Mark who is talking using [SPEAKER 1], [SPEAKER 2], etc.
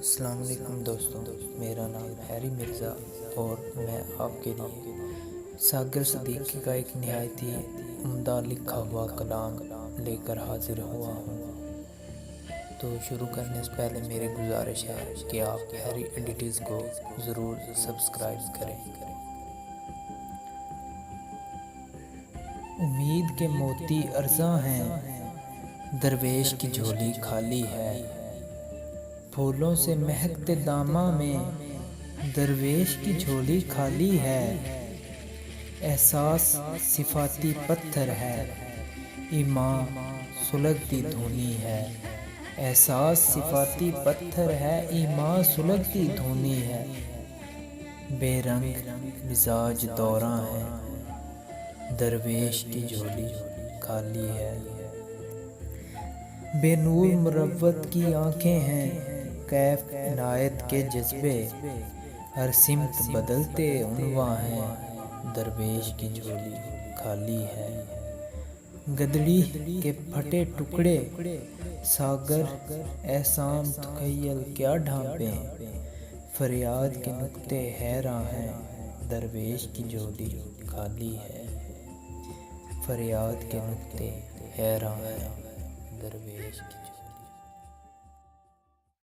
[SPEAKER 1] अस्सलाम वालेकुम दोस्तों, मेरा नाम हैरी मिर्ज़ा और मैं आपके लिए सागर सिद्दीकी का एक नहायत ही उम्दा लिखा हुआ कलाम लेकर हाजिर हुआ हूँ। तो शुरू करने से पहले मेरी गुजारिश है कि आप हैरी एडिटिज़ को ज़रूर सब्सक्राइब करें। उम्मीद के मोती अर्ज़ा हैं, दरवेश की झोली खाली है। फूलों से महकते दामा में दरवेश की झोली खाली है। एहसास सिफाती पत्थर है, ईमान सुलगती धुनी है। एहसास सिफाती पत्थर है, ईमान सुलगती धुनी है। बेरंग मिजाज दौरा है, दरवेश की झोली खाली है। बेनूर मुरव्वत की आंखें हैं, कैफ इनायत के जज्बे। हर सिमत बदलते उन्वा हैं, दरवेश की झोली खाली है। गदड़ी के फटे टुकड़े सागर एहसान तखय्युल क्या ढांपे। फरियाद के नुक्ते हैरां हैं, दरवेश की झोली खाली है। फरियाद के नुक्ते हैरां हैं, दरवेश की